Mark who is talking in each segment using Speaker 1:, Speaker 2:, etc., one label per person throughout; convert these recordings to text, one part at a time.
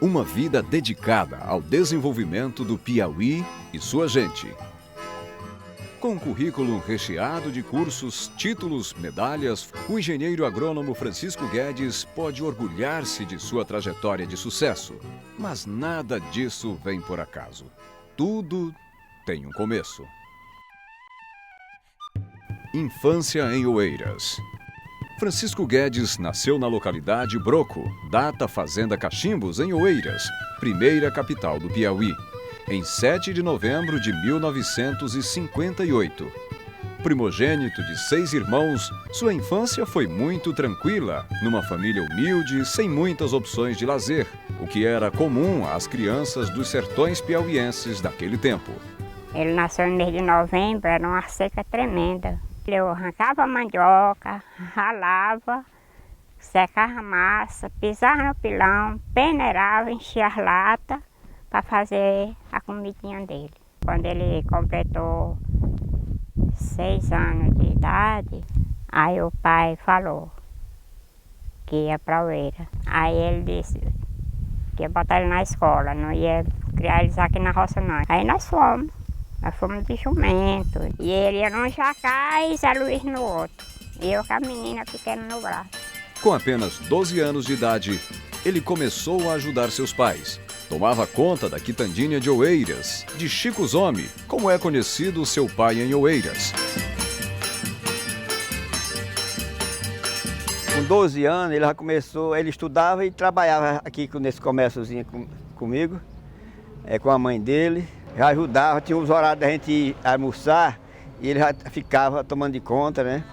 Speaker 1: Uma vida dedicada ao desenvolvimento do Piauí e sua gente. Com um currículo recheado de cursos, títulos, medalhas, o engenheiro agrônomo Francisco Guedes pode orgulhar-se de sua trajetória de sucesso. Mas nada disso vem por acaso. Tudo tem um começo. Infância em Oeiras. Francisco Guedes nasceu na localidade Broco, data Fazenda Cachimbos, em Oeiras, primeira capital do Piauí, em 7 de novembro de 1958. Primogênito de 6 irmãos, sua infância foi muito tranquila, numa família humilde, sem muitas opções de lazer, o que era comum às crianças dos sertões piauienses daquele tempo.
Speaker 2: Ele nasceu no mês de novembro, era uma seca tremenda. Eu arrancava a mandioca, ralava, secava a massa, pisava no pilão, peneirava, enchia as latas para fazer a comidinha dele. Quando ele completou 6 anos de idade, aí o pai falou que ia para Oeiras. Aí ele disse que ia botar ele na escola, não ia criar eles aqui na roça não. Aí nós fomos. Nós fomos de jumento. E ele ia num jacá e Zé Luiz no outro. E eu com a menina pequena no braço.
Speaker 1: Com apenas 12 anos de idade, ele começou a ajudar seus pais. Tomava conta da quitandinha de Oeiras, de Chico Zome, como é conhecido seu pai em Oeiras.
Speaker 3: Com 12 anos ele já começou, ele estudava e trabalhava aqui nesse comérciozinho comigo, com a mãe dele. Já ajudava, tinha os horários da gente ir almoçar e ele já ficava tomando de conta, né?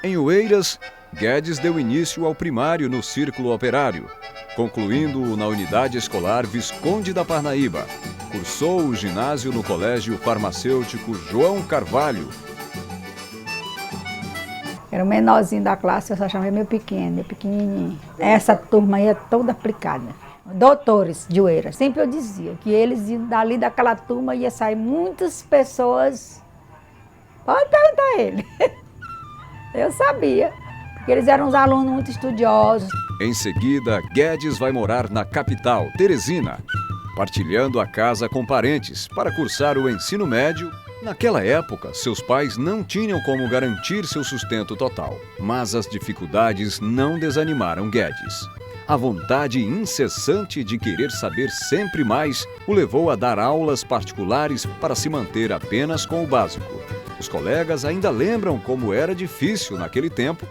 Speaker 1: Em Oeiras, Guedes deu início ao primário no Círculo Operário, concluindo-o na unidade escolar Visconde da Parnaíba. Cursou o ginásio no Colégio Farmacêutico João Carvalho.
Speaker 4: Era o menorzinho da classe, eu só chamava meu pequenininho. Essa turma aí é toda aplicada. Doutores de Oeiras, sempre eu dizia que eles dali daquela turma ia sair muitas pessoas. Pode perguntar a ele. Eu sabia, porque eles eram uns alunos muito estudiosos.
Speaker 1: Em seguida, Guedes vai morar na capital, Teresina, partilhando a casa com parentes para cursar o ensino médio. Naquela época, seus pais não tinham como garantir seu sustento total, mas as dificuldades não desanimaram Guedes. A vontade incessante de querer saber sempre mais o levou a dar aulas particulares para se manter apenas com o básico. Os colegas ainda lembram como era difícil naquele tempo.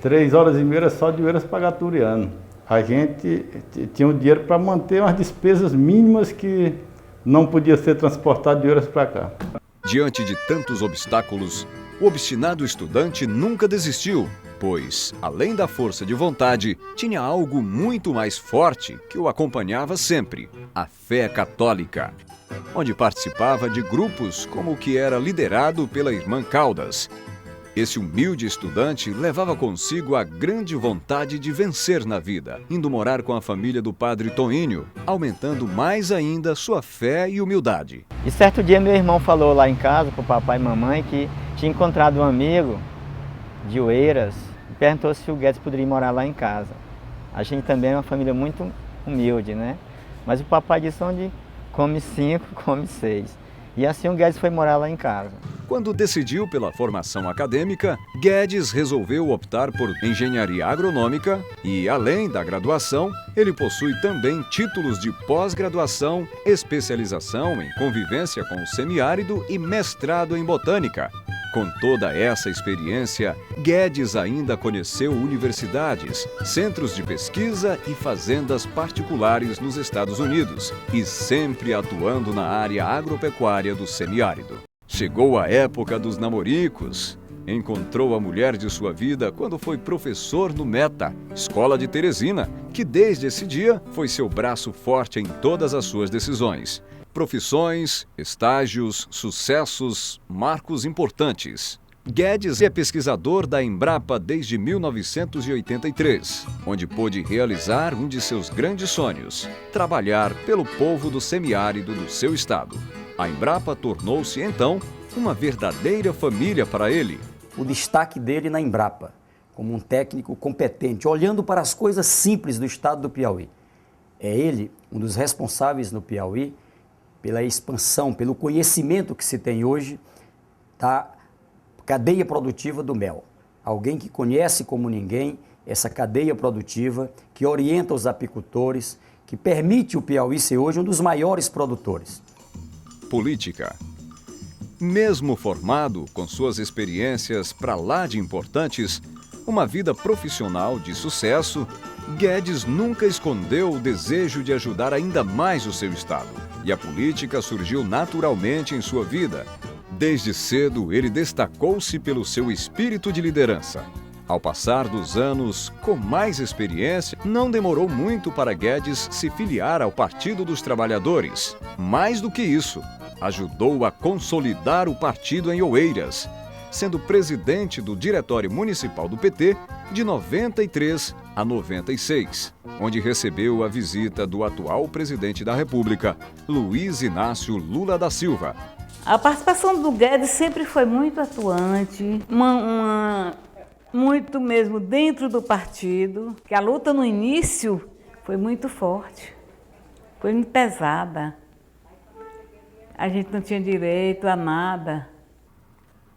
Speaker 5: 3 horas e meia só de Oeiras para Gaturiano. A gente tinha o dinheiro para manter umas despesas mínimas que não podia ser transportado de Oeiras para cá.
Speaker 1: Diante de tantos obstáculos, o obstinado estudante nunca desistiu, pois, além da força de vontade, tinha algo muito mais forte que o acompanhava sempre: a fé católica, onde participava de grupos como o que era liderado pela irmã Caldas. Esse humilde estudante levava consigo a grande vontade de vencer na vida, indo morar com a família do padre Toínio, aumentando mais ainda sua fé e humildade.
Speaker 6: E certo dia meu irmão falou lá em casa para o papai e mamãe que tinha encontrado um amigo de Oeiras e perguntou se o Guedes poderia morar lá em casa. A gente também é uma família muito humilde, né? Mas o papai disse: onde come 5, come 6. E assim o Guedes foi morar lá em casa.
Speaker 1: Quando decidiu pela formação acadêmica, Guedes resolveu optar por engenharia agronômica e, além da graduação, ele possui também títulos de pós-graduação, especialização em convivência com o semiárido e mestrado em botânica. Com toda essa experiência, Guedes ainda conheceu universidades, centros de pesquisa e fazendas particulares nos Estados Unidos, e sempre atuando na área agropecuária do semiárido. Chegou a época dos namoricos. Encontrou a mulher de sua vida quando foi professor no META, escola de Teresina, que desde esse dia foi seu braço forte em todas as suas decisões. Profissões, estágios, sucessos, marcos importantes. Guedes é pesquisador da Embrapa desde 1983, onde pôde realizar um de seus grandes sonhos: trabalhar pelo povo do semiárido do seu estado. A Embrapa tornou-se, então, uma verdadeira família para ele.
Speaker 7: O destaque dele na Embrapa, como um técnico competente, olhando para as coisas simples do estado do Piauí. É ele um dos responsáveis no Piauí pela expansão, pelo conhecimento que se tem hoje da cadeia produtiva do mel. Alguém que conhece como ninguém essa cadeia produtiva, que orienta os apicultores, que permite o Piauí ser hoje um dos maiores produtores.
Speaker 1: Política. Mesmo formado com suas experiências para lá de importantes, uma vida profissional de sucesso, Guedes nunca escondeu o desejo de ajudar ainda mais o seu estado. E a política surgiu naturalmente em sua vida. Desde cedo, ele destacou-se pelo seu espírito de liderança. Ao passar dos anos, com mais experiência, não demorou muito para Guedes se filiar ao Partido dos Trabalhadores. Mais do que isso, ajudou a consolidar o partido em Oeiras, sendo presidente do Diretório Municipal do PT de 93 a 96, onde recebeu a visita do atual presidente da República, Luiz Inácio Lula da Silva.
Speaker 8: A participação do Guedes sempre foi muito atuante, muito mesmo dentro do partido, que a luta no início foi muito forte, foi muito pesada. A gente não tinha direito a nada.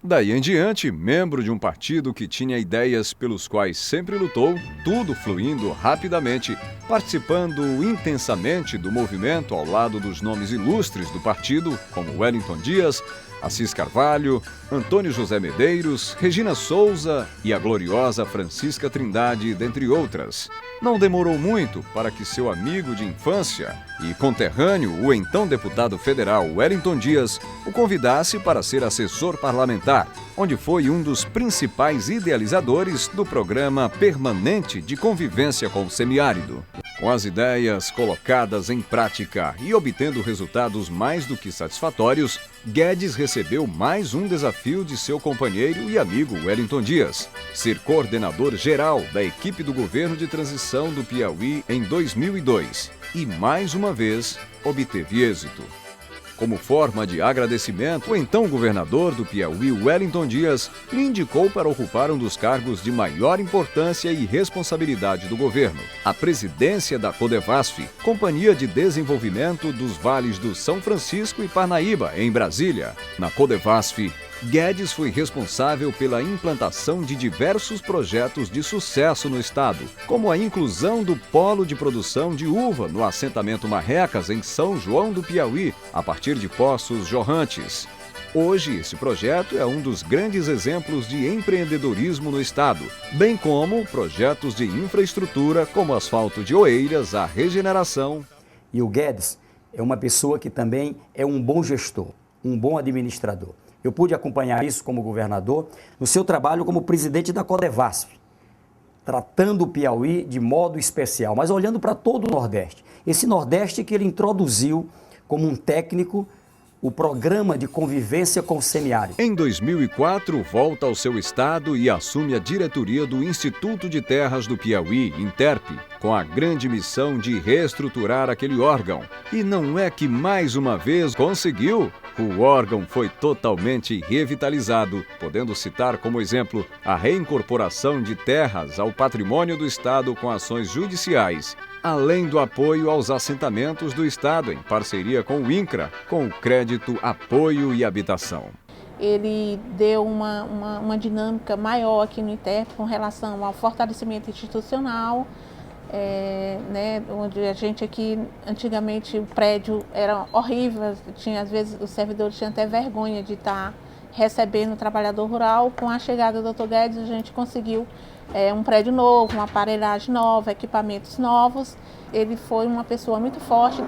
Speaker 1: Daí em diante, membro de um partido que tinha ideias pelos quais sempre lutou, tudo fluindo rapidamente, participando intensamente do movimento ao lado dos nomes ilustres do partido, como Wellington Dias, Assis Carvalho, Antônio José Medeiros, Regina Souza e a gloriosa Francisca Trindade, dentre outras. Não demorou muito para que seu amigo de infância e conterrâneo, o então deputado federal Wellington Dias, o convidasse para ser assessor parlamentar, onde foi um dos principais idealizadores do programa permanente de convivência com o semiárido. Com as ideias colocadas em prática e obtendo resultados mais do que satisfatórios, Guedes recebeu mais um desafio de seu companheiro e amigo Wellington Dias: ser coordenador geral da equipe do governo de transição do Piauí em 2002. E mais uma vez obteve êxito. Como forma de agradecimento, o então governador do Piauí, Wellington Dias, lhe indicou para ocupar um dos cargos de maior importância e responsabilidade do governo: a presidência da Codevasf, Companhia de Desenvolvimento dos Vales do São Francisco e Parnaíba, em Brasília. Na Codevasf, Guedes foi responsável pela implantação de diversos projetos de sucesso no estado, como a inclusão do polo de produção de uva no assentamento Marrecas, em São João do Piauí, a partir de poços jorrantes. Hoje, esse projeto é um dos grandes exemplos de empreendedorismo no estado, bem como projetos de infraestrutura como asfalto de Oeiras, a regeneração.
Speaker 7: E o Guedes é uma pessoa que também é um bom gestor, um bom administrador. Eu pude acompanhar isso como governador no seu trabalho como presidente da Codevasf, tratando o Piauí de modo especial, mas olhando para todo o Nordeste. Esse Nordeste que ele introduziu como um técnico o programa de convivência com o semiárido.
Speaker 1: Em 2004, volta ao seu estado e assume a diretoria do Instituto de Terras do Piauí, Interp, com a grande missão de reestruturar aquele órgão. E não é que mais uma vez conseguiu? O órgão foi totalmente revitalizado, podendo citar como exemplo a reincorporação de terras ao patrimônio do estado com ações judiciais, além do apoio aos assentamentos do estado em parceria com o INCRA, com o crédito Apoio e Habitação.
Speaker 9: Ele deu uma dinâmica maior aqui no INTERP com relação ao fortalecimento institucional, onde a gente aqui, antigamente o prédio era horrível, às vezes os servidores tinham até vergonha de estar recebendo o trabalhador rural. Com a chegada do Dr. Guedes, a gente conseguiu um prédio novo, uma aparelhagem nova, equipamentos novos. Ele foi uma pessoa muito forte,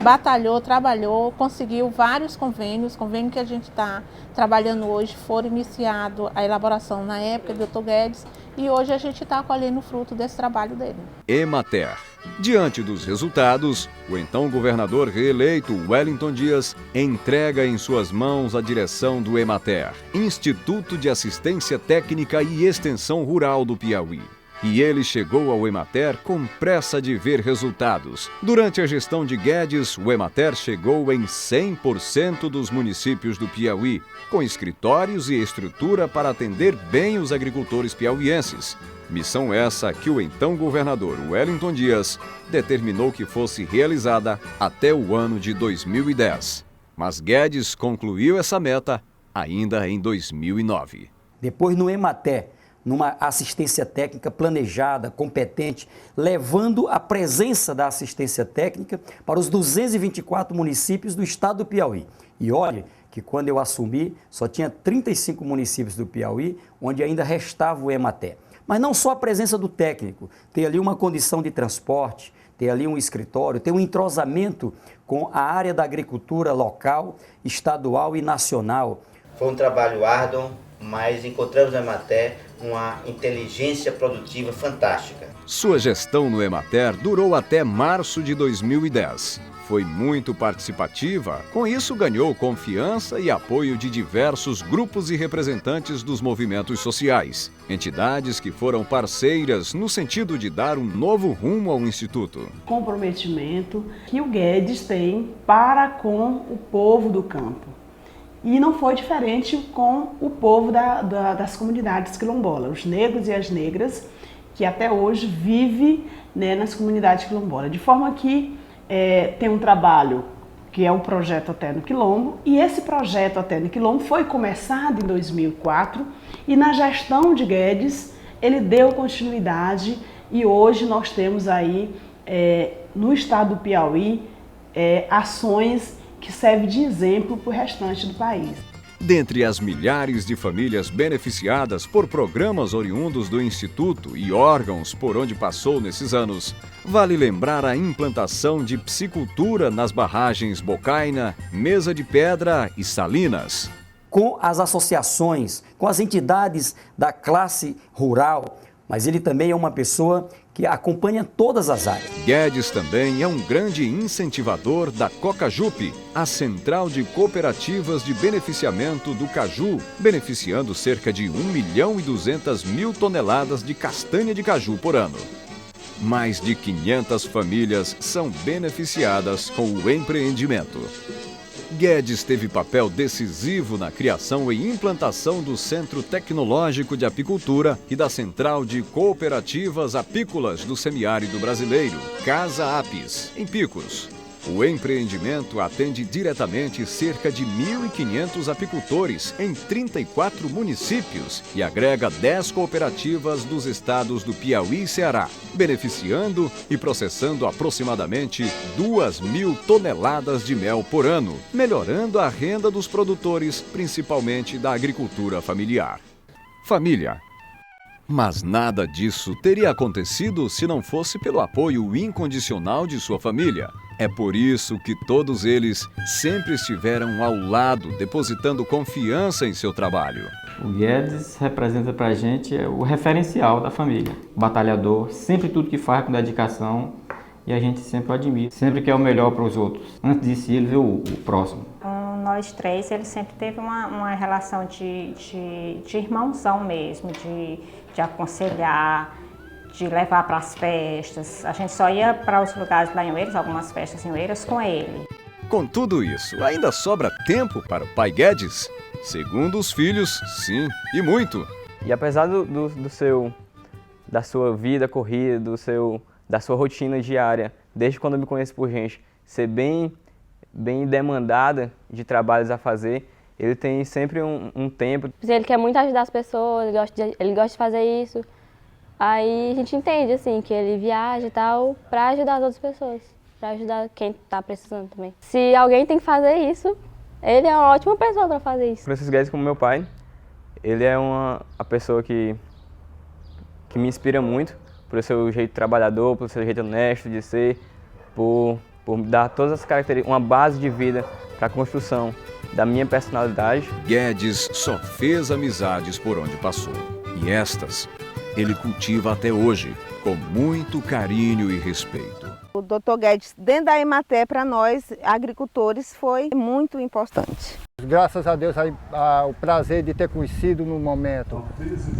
Speaker 9: batalhou, trabalhou, conseguiu vários convênios. Convênio que a gente está trabalhando hoje foram iniciado a elaboração na época do Dr. Guedes e hoje a gente está colhendo o fruto desse trabalho dele.
Speaker 1: Emater. Diante dos resultados, o então governador reeleito Wellington Dias entrega em suas mãos a direção do Emater, Instituto de Assistência Técnica e Extensão Rural do Piauí. E ele chegou ao Emater com pressa de ver resultados. Durante a gestão de Guedes, o Emater chegou em 100% dos municípios do Piauí, com escritórios e estrutura para atender bem os agricultores piauienses. Missão essa que o então governador Wellington Dias determinou que fosse realizada até o ano de 2010. Mas Guedes concluiu essa meta ainda em 2009.
Speaker 7: Depois no Ematé, numa assistência técnica planejada, competente, levando a presença da assistência técnica para os 224 municípios do estado do Piauí. E olhe que quando eu assumi, só tinha 35 municípios do Piauí, onde ainda restava o Ematé. Mas não só a presença do técnico, ter ali uma condição de transporte, ter ali um escritório, ter um entrosamento com a área da agricultura local, estadual e nacional.
Speaker 10: Foi um trabalho árduo, mas encontramos no Emater uma inteligência produtiva fantástica.
Speaker 1: Sua gestão no Emater durou até março de 2010. Foi muito participativa, com isso ganhou confiança e apoio de diversos grupos e representantes dos movimentos sociais, entidades que foram parceiras no sentido de dar um novo rumo ao Instituto.
Speaker 11: Comprometimento que o Guedes tem para com o povo do campo. E não foi diferente com o povo das comunidades quilombolas, os negros e as negras, que até hoje vivem, né, nas comunidades quilombolas. De forma que tem um trabalho que é o Projeto Até no Quilombo, e esse Projeto Até no Quilombo foi começado em 2004, e na gestão de Guedes ele deu continuidade, e hoje nós temos aí, no estado do Piauí, ações que servem de exemplo para o restante do país.
Speaker 1: Dentre as milhares de famílias beneficiadas por programas oriundos do Instituto e órgãos por onde passou nesses anos, vale lembrar a implantação de psicultura nas barragens Bocaina, Mesa de Pedra e Salinas.
Speaker 7: Com as associações, com as entidades da classe rural, mas ele também é uma pessoa que acompanha todas as áreas.
Speaker 1: Guedes também é um grande incentivador da Cocajupe, a Central de Cooperativas de Beneficiamento do Caju, beneficiando cerca de 1.200.000 toneladas de castanha de caju por ano. Mais de 500 famílias são beneficiadas com o empreendimento. Guedes teve papel decisivo na criação e implantação do Centro Tecnológico de Apicultura e da Central de Cooperativas Apícolas do Semiárido Brasileiro, Casa Apis, em Picos. O empreendimento atende diretamente cerca de 1.500 apicultores em 34 municípios e agrega 10 cooperativas dos estados do Piauí e Ceará, beneficiando e processando aproximadamente 2.000 toneladas de mel por ano, melhorando a renda dos produtores, principalmente da agricultura familiar. Família. Mas nada disso teria acontecido se não fosse pelo apoio incondicional de sua família. É por isso que todos eles sempre estiveram ao lado, depositando confiança em seu trabalho.
Speaker 12: O Guedes representa pra gente o referencial da família. O batalhador, sempre tudo que faz com dedicação, e a gente sempre o admira. Sempre quer o melhor para os outros. Antes de si, ele vê o próximo.
Speaker 2: Nós três, ele sempre teve uma relação de irmãozão mesmo, de aconselhar, de levar para as festas. A gente só ia para os lugares lá em Oeiras, algumas festas em Oeiras, com ele.
Speaker 1: Com tudo isso, ainda sobra tempo para o pai Guedes? Segundo os filhos, sim, e muito.
Speaker 13: E apesar da sua vida corrida, da sua rotina diária, desde quando eu me conheço por gente, ser bem demandada de trabalhos a fazer, ele tem sempre um tempo.
Speaker 14: Ele quer muito ajudar as pessoas, ele gosta de fazer isso. Aí a gente entende, assim, que ele viaja e tal para ajudar as outras pessoas, para ajudar quem está precisando também. Se alguém tem que fazer isso, ele é uma ótima pessoa para fazer isso.
Speaker 13: Francisco Guedes, como meu pai, ele é a pessoa que me inspira muito, por seu jeito trabalhador, por seu jeito honesto de ser, por dar todas as características, uma base de vida para a construção da minha personalidade.
Speaker 1: Guedes só fez amizades por onde passou. E estas ele cultiva até hoje, com muito carinho e respeito.
Speaker 15: O Dr. Guedes, dentro da Emater, para nós, agricultores, foi muito importante.
Speaker 16: Graças a Deus, o prazer de ter conhecido no momento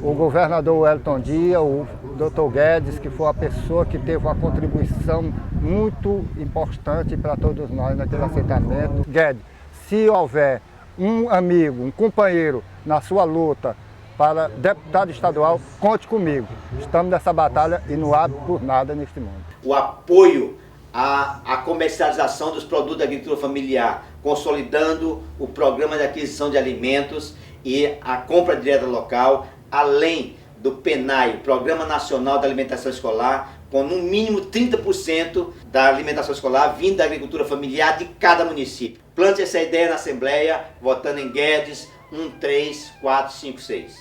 Speaker 16: o governador Wellington Dias, o Dr. Guedes, que foi a pessoa que teve uma contribuição muito importante para todos nós naquele assentamento. Guedes, se houver um amigo, um companheiro na sua luta para deputado estadual, conte comigo. Estamos nessa batalha e não abre por nada neste mundo.
Speaker 10: O apoio à comercialização dos produtos da agricultura familiar, consolidando o programa de aquisição de alimentos e a compra direta local, além do PNAE, Programa Nacional da Alimentação Escolar, com no mínimo 30% da alimentação escolar vindo da agricultura familiar de cada município. Plante essa ideia na Assembleia, votando em Guedes 13456.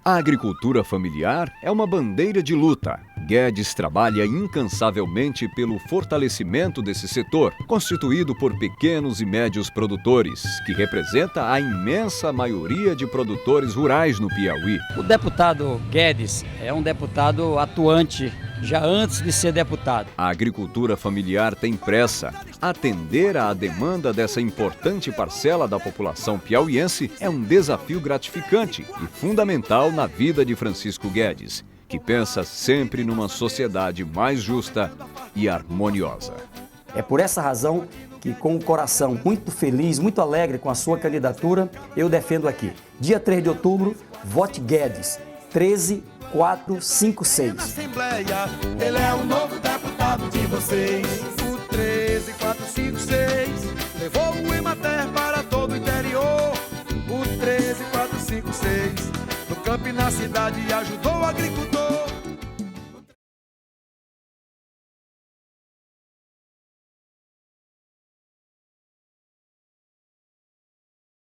Speaker 1: A agricultura familiar é uma bandeira de luta. Guedes trabalha incansavelmente pelo fortalecimento desse setor, constituído por pequenos e médios produtores, que representa a imensa maioria de produtores rurais no Piauí.
Speaker 17: O deputado Guedes é um deputado atuante, já antes de ser deputado.
Speaker 1: A agricultura familiar tem pressa. Atender à demanda dessa importante parcela da população piauiense é um desafio gratificante e fundamental na vida de Francisco Guedes, que pensa sempre numa sociedade mais justa e harmoniosa.
Speaker 7: É por essa razão que, com o coração muito feliz, muito alegre com a sua candidatura, eu defendo aqui. Dia 3 de outubro, vote Guedes, 13456.
Speaker 18: Assembleia, ele é o novo deputado de vocês. O 13456 levou o Emater para todo o interior. O 13456 no campo e na cidade ajudou o agricultor.